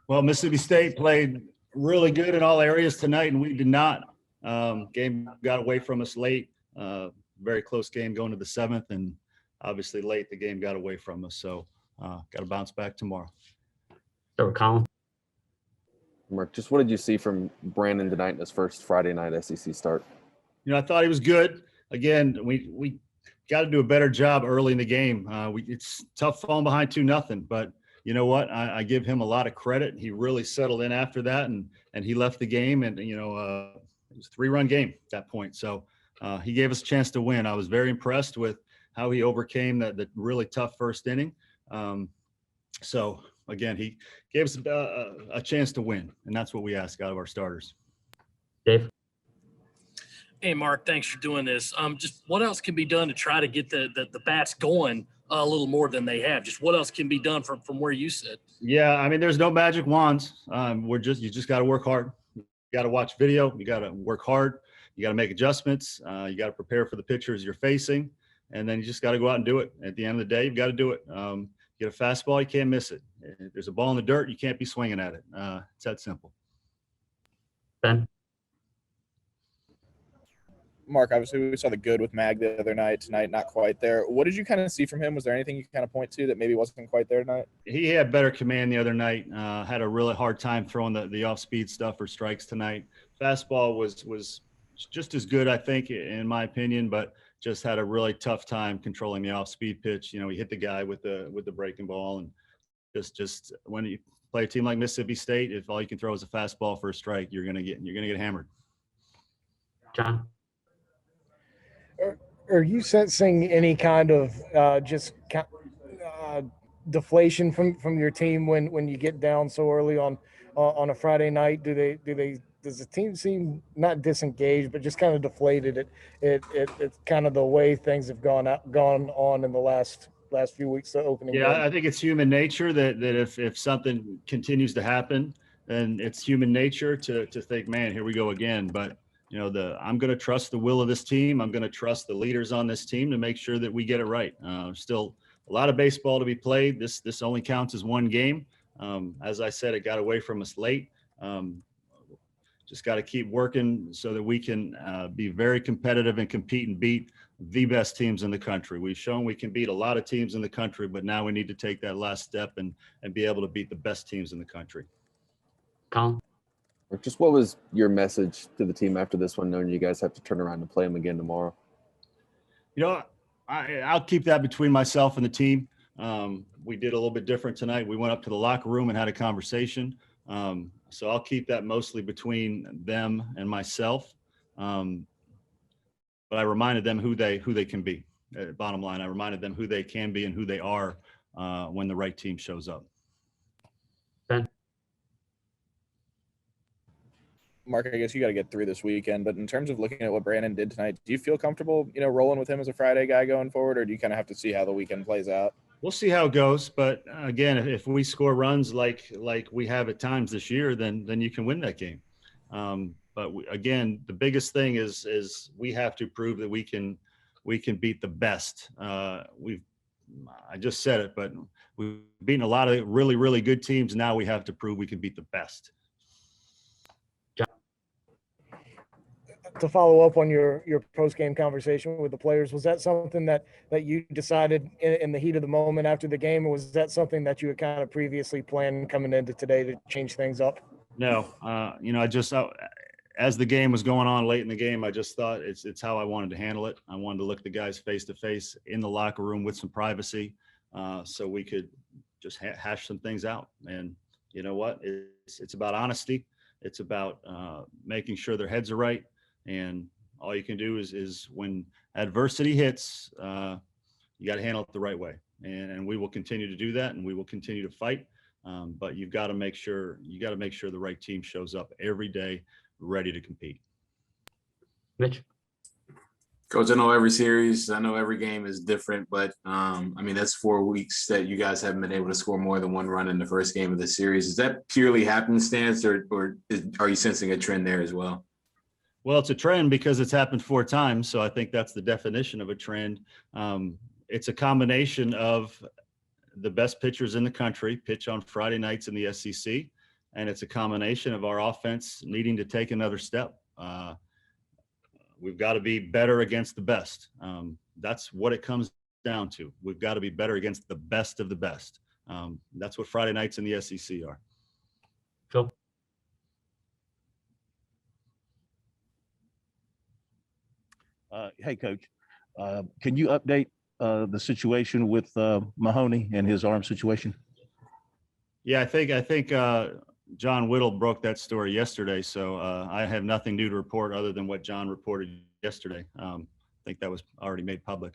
Well, Mississippi State played really good in all areas tonight, and we did not. Game got away from us late. Very close game going to the seventh, and obviously late the game got away from us. So got to bounce back tomorrow. So, Colin. Mark, just what did you see from Brandon tonight in his first Friday night SEC start? I thought he was good. Again, we got to do a better job early in the game. It's tough falling behind 2-0, but you know what? I give him a lot of credit. He really settled in after that, and he left the game, and it was a 3-run game at that point. So he gave us a chance to win. I was very impressed with how he overcame the really tough first inning. So again, he gave us a chance to win, and that's what we ask out of our starters. Dave. Hey, Mark, thanks for doing this. Just what else can be done to try to get the bats going a little more than they have? Just what else can be done from where you sit? Yeah, I mean, there's no magic wands. You just got to work hard. You got to watch video. You got to work hard. You got to make adjustments. You got to prepare for the pitchers you're facing, and then you just got to go out and do it. At the end of the day, you've got to do it. You get a fastball, you can't miss it. If there's a ball in the dirt, you can't be swinging at it. It's that simple. Ben. Mark, obviously we saw the good with Mag the other night. Tonight, not quite there. What did you kind of see from him? Was there anything you kind of point to that maybe wasn't quite there tonight? He had better command the other night. Had a really hard time throwing the off-speed stuff or strikes tonight. Fastball was just as good, I think, in my opinion, but just had a really tough time controlling the off-speed pitch. He hit the guy with the breaking ball, and just when you play a team like Mississippi State, if all you can throw is a fastball for a strike, you're gonna get hammered. John. Are you sensing any kind of deflation from your team when you get down so early on a Friday night? Does the team seem not disengaged, but just kind of deflated? It's kind of the way things have gone on in the last few weeks. The opening. Yeah, game. I think it's human nature that if something continues to happen, then it's human nature to think, man, here we go again. But I'm going to trust the will of this team. I'm going to trust the leaders on this team to make sure that we get it right. Still a lot of baseball to be played. This only counts as one game. As I said, it got away from us late. Just got to keep working so that we can be very competitive and compete and beat the best teams in the country. We've shown we can beat a lot of teams in the country, but now we need to take that last step and be able to beat the best teams in the country. Colin. Just what was your message to the team after this one, knowing you guys have to turn around and play them again tomorrow? I'll keep that between myself and the team. We did a little bit different tonight. We went up to the locker room and had a conversation. So I'll keep that mostly between them and myself. But I reminded them who they can be. Bottom line, I reminded them who they can be and who they are when the right team shows up. Ben. Mark, I guess you got to get through this weekend, but in terms of looking at what Brandon did tonight, do you feel comfortable, rolling with him as a Friday guy going forward, or do you kind of have to see how the weekend plays out? We'll see how it goes, but again, if we score runs like we have at times this year, then you can win that game. But again, the biggest thing is we have to prove that we can beat the best. I just said it, but we've beaten a lot of really, really good teams. Now we have to prove we can beat the best. To follow up on your post-game conversation with the players, was that something that you decided in the heat of the moment after the game, or was that something that you had kind of previously planned coming into today to change things up? No, as the game was going on late in the game, I just thought it's how I wanted to handle it. I wanted to look the guys face to face in the locker room with some privacy, so we could just hash some things out. And you know what? It's about honesty. It's about making sure their heads are right. And all you can do is when adversity hits, you got to handle it the right way. And we will continue to do that, and we will continue to fight. But you've got to make sure the right team shows up every day, ready to compete. Mitch. Coach, I know every series, I know every game is different, but that's 4 weeks that you guys haven't been able to score more than one run in the first game of the series. Is that purely happenstance, or are you sensing a trend there as well? Well, it's a trend because it's happened 4 times. So I think that's the definition of a trend. It's a combination of the best pitchers in the country pitch on Friday nights in the SEC. and it's a combination of our offense needing to take another step. We've got to be better against the best. That's what it comes down to. We've got to be better against the best of the best. That's what Friday nights in the SEC are. Phil. Hey, Coach, can you update the situation with Mahoney and his arm situation? Yeah, I think John Whittle broke that story yesterday, so I have nothing new to report other than what John reported yesterday. I think that was already made public.